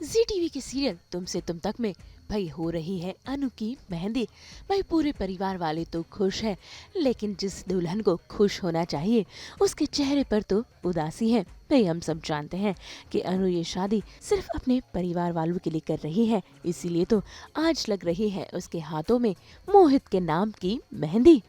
जी TV के serial तुमसे तुम तक में भाई हो रही है अनु की मेहंदी। भाई पूरे परिवार वाले तो खुश हैं, लेकिन जिस दुल्हन को खुश होना चाहिए उसके चेहरे पर तो उदासी है। भाई हम सब जानते हैं कि अनु ये शादी सिर्फ अपने परिवार वालों के लिए कर रही है, इसीलिए तो आज लग रही है उसके हाथों में मोहित के नाम की मेहंदी।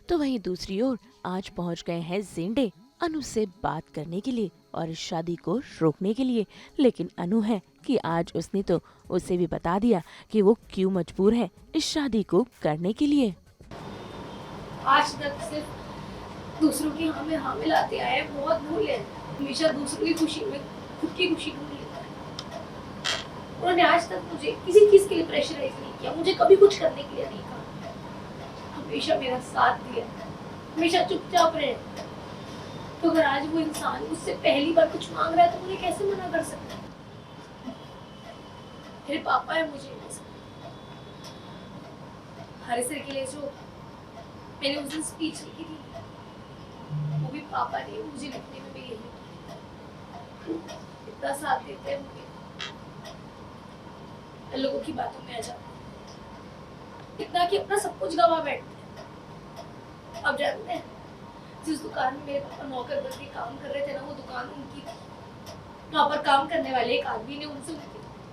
तो वहीं दूसरी ओर आज पहुंच गए हैं जिंडे अनु से बात करने के लिए और इस शादी को रोकने के लिए। लेकिन अनु है कि आज उसने तो उसे भी बता दिया कि वो क्यों मजबूर है इस शादी को करने के लिए। आज तक सिर्फ दूसरों की हमें हाँ मिलाते आए हैं, बहुत भूल है। हमेशा दूसरों की खुशी में खुद की खुशी भूल लेता है। उन्होंने आज तक मुझे किसी चीज के लिए प्रेशराइज नहीं किया, मुझे कभी कुछ करने के लिए नहीं कहा। हमेशा मेरा साथ दिया, हमेशा चुपचाप रहे। तो अगर आज वो इंसान मुझसे पहली बार कुछ मांग रहा है तो मुझे कैसे मना कर सकता है? मेरे पापा है मुझे हर सर के लिए जो मैंने उस दिन स्पीच लिखी थी, वो भी पापा ने मुझे लिखने में मेरी हेल्प, इतना साथ देते हैं मुझे, लोगों की बातों में आ जाते हैं, इतना कि अपना सब कुछ गवा बैठते हैं। अब जानते हैं जिस दुकान में मेरे पापा नौकर बन के काम कर रहे थे ना, वो दुकान उनकी थी। वहाँ पर काम करने वाले एक आदमी ने उनसे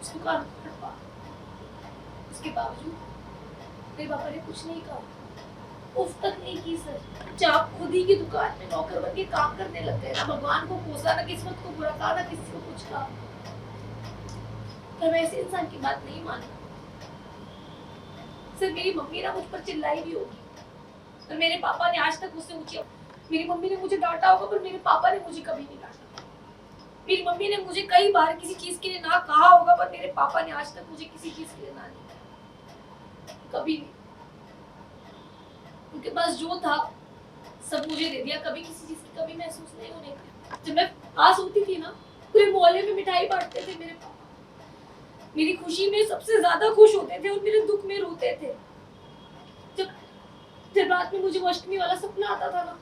उस दुकान को हड़पा। उसके बावजूद मेरे पापा ने कुछ नहीं कहा, उफ तक नहीं की। सर जब आप खुद ही की दुकान में नौकर बन के काम करने लग गए ना, भगवान को कोसा, ना किस्मत को बुरा कहा, ना किसी को कुछ कहा, पर मैं ऐसे इंसान की बात नहीं मानूंगा। सर मेरी मम्मी ना मुझ पर चिल्लाई भी होगी, पर मेरे पापा ने आज तक मुझसे ऊंची, मेरी मम्मी ने मुझे डांटा होगा पर मेरे पापा ने मुझे कभी नहीं डांटा। मेरी मम्मी ने मुझे कई बार किसी चीज के लिए ना कहा होगा, पर मेरे पापा ने आज तक मुझे किसी चीज के लिए ना नहीं कहा, कभी नहीं। उनके पास जो था सब मुझे दे दिया, कभी किसी चीज की कमी महसूस नहीं होने दी। जब मैं पास होती थी ना, पूरे मोहल्ले में मिठाई बांटते थे मेरे पापा। मेरी खुशी में सबसे ज्यादा खुश होते थे और मेरे दुख में रोते थे। जब रात में मुझे वो अष्टमी वाला सपना आता था ना,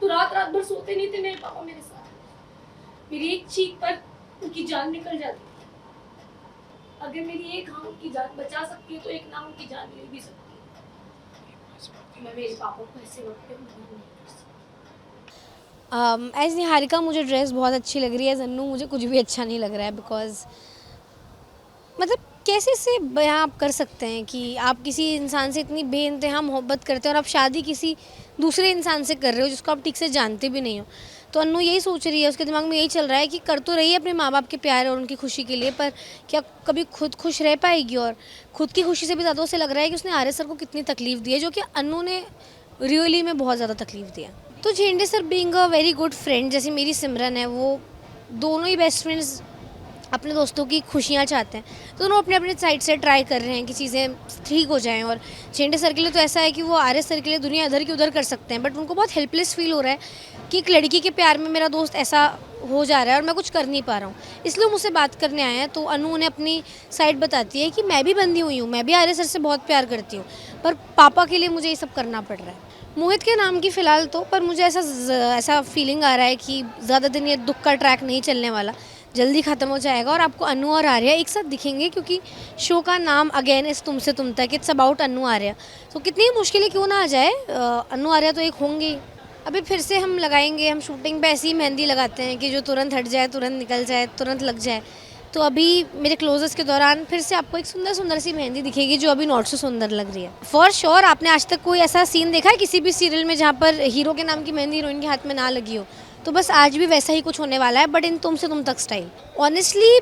तो रात रात भर सोते नहीं थे मेरे पापा मेरे साथ। मेरी एक चीख पर उनकी जान निकल जाती थी। अगर मेरी एक हाँ उनकी जान बचा सकती है तो एक ना उनकी जान ले भी सकती है। मैं मेरे पापा को ऐसे वक्त पे मना नहीं कर सकती। एज निहारिका मुझे ड्रेस बहुत अच्छी लग रही है, जन्नू मुझे कुछ भी अच्छा नहीं लग रहा है। बिकॉज मतलब कैसे से बयां आप कर सकते हैं कि आप किसी इंसान से इतनी बेइंतहा मोहब्बत करते हैं और आप शादी किसी दूसरे इंसान से कर रहे हो जिसको आप ठीक से जानते भी नहीं हो। तो अन्नू यही सोच रही है, उसके दिमाग में यही चल रहा है कि कर तो रही है अपने माँ बाप के प्यार और उनकी खुशी के लिए, पर क्या कभी खुद खुश रह पाएगी? और खुद की खुशी से भी ज़्यादा उसे लग रहा है कि उसने आर्य सर को कितनी तकलीफ़ दी है, जो कि अन्नू ने रियली में बहुत ज़्यादा तकलीफ़ दिया। तो झेंडे sir being a very good friend, जैसे मेरी सिमरन है, वो दोनों ही बेस्ट फ्रेंड्स अपने दोस्तों की खुशियाँ चाहते हैं। तो दोनों अपने अपने साइड से ट्राई कर रहे हैं कि चीज़ें ठीक हो जाएं। और झेंडे सर के लिए तो ऐसा है कि वो आर्य सर के लिए दुनिया इधर की उधर कर सकते हैं, बट उनको बहुत हेल्पलेस फील हो रहा है कि एक लड़की के प्यार में मेरा दोस्त ऐसा हो जा रहा है और मैं कुछ कर नहीं पा रहा हूँ। इसलिए मुझसे बात करने आए हैं। तो अनु उन्हें अपनी साइड बताती है कि मैं भी बंधी हुई हूँ, मैं भी आर्य सर से बहुत प्यार करती हूँ, पर पापा के लिए मुझे ये सब करना पड़ रहा है। मोहित के नाम की फ़िलहाल तो, पर मुझे ऐसा फीलिंग आ रहा है कि ज़्यादा दिन ये दुख का ट्रैक नहीं चलने वाला, जल्दी ख़त्म हो जाएगा और आपको अनु और आर्या एक साथ दिखेंगे, क्योंकि शो का नाम अगेन इस तुमसे तुम तक, इट्स अबाउट अनु आर्या। तो कितनी मुश्किलें क्यों ना आ जाए, अनु आर्या तो एक होंगे। अभी फिर से हम लगाएंगे, हम शूटिंग पे ऐसी मेहंदी लगाते हैं कि जो तुरंत हट जाए, तुरंत निकल जाए, तुरंत लग जाए। तो अभी मेरे क्लोजेस के दौरान फिर से आपको एक सुंदर सुंदर सी मेहंदी दिखेगी, जो अभी नॉट सो सुंदर लग रही है। फॉर श्योर आपने आज तक कोई ऐसा सीन देखा है किसी भी सीरियल में जहाँ पर हीरो के नाम की मेहंदी हीरोइन के हाथ में ना लगी हो? तो बस आज भी वैसा ही कुछ होने वाला है, बट इन तुमसे तुम तक स्टाइल। ऑनेस्टली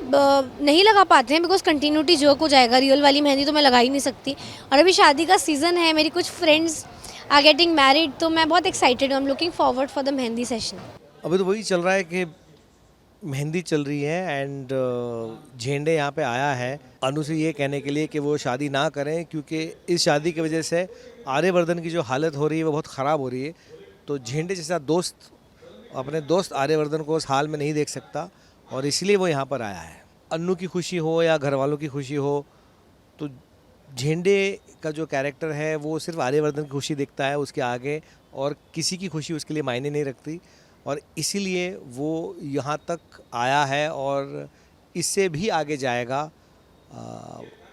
नहीं लगा पाते हैं बिकॉज कंटिन्यूटी जोक हो जाएगा। रियल वाली मेहंदी तो मैं लगा ही नहीं सकती, और अभी शादी का सीज़न है, मेरी कुछ फ्रेंड्स आर गेटिंग मैरिड, तो मैं बहुत एक्साइटेड हूँ। I am looking forward for the mehndi session. अभी तो वही चल रहा है कि मेहंदी चल रही है एंड झेंडे यहाँ पे आया है अनु से ये कहने के लिए कि वो शादी ना करें, क्योंकि इस शादी की वजह से आर्यवर्धन की जो हालत हो रही है वो बहुत ख़राब हो रही है। तो झेंडे जैसा दोस्त अपने दोस्त आर्यवर्धन को उस हाल में नहीं देख सकता, और इसलिए वो यहाँ पर आया है। अन्नू की खुशी हो या घर वालों की खुशी हो, तो झेंडे का जो कैरेक्टर है वो सिर्फ आर्यवर्धन की खुशी दिखता है, उसके आगे और किसी की खुशी उसके लिए मायने नहीं रखती, और इसीलिए वो यहाँ तक आया है और इससे भी आगे जाएगा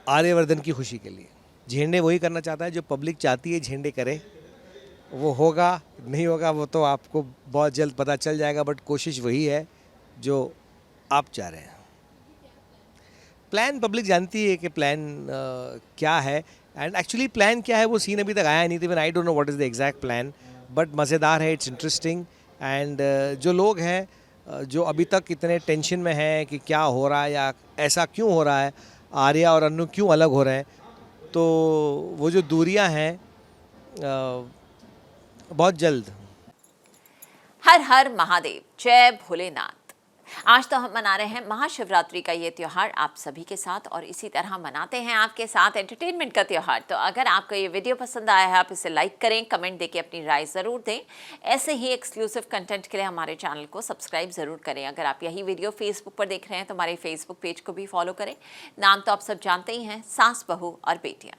आर्यवर्धन की खुशी के लिए। झेंडे वही करना चाहता है जो पब्लिक चाहती है झेंडे करे। वो होगा नहीं होगा वो तो आपको बहुत जल्द पता चल जाएगा, बट कोशिश वही है जो आप चाह रहे हैं। प्लान पब्लिक जानती है कि प्लान क्या है, एंड एक्चुअली प्लान क्या है वो सीन अभी तक आया नहीं, even I don't know what is the exact plan, but मज़ेदार है, इट्स इंटरेस्टिंग। एंड जो लोग हैं जो अभी तक इतने टेंशन में हैं कि क्या हो रहा है या ऐसा क्यों हो रहा है, आर्या और अन्नू क्यों अलग हो रहे हैं, तो वो जो दूरियां हैं बहुत जल्द। हर हर महादेव, जय भोलेनाथ। आज तो हम मना रहे हैं महाशिवरात्रि का ये त्यौहार आप सभी के साथ, और इसी तरह मनाते हैं आपके साथ एंटरटेनमेंट का त्यौहार। तो अगर आपको ये वीडियो पसंद आया है, आप इसे लाइक करें, कमेंट देके अपनी राय ज़रूर दें। ऐसे ही एक्सक्लूसिव कंटेंट के लिए हमारे चैनल को सब्सक्राइब ज़रूर करें। अगर आप यही वीडियो फेसबुक पर देख रहे हैं तो हमारे फेसबुक पेज को भी फॉलो करें। नाम तो आप सब जानते ही हैं, सास बहू और बेटियाँ।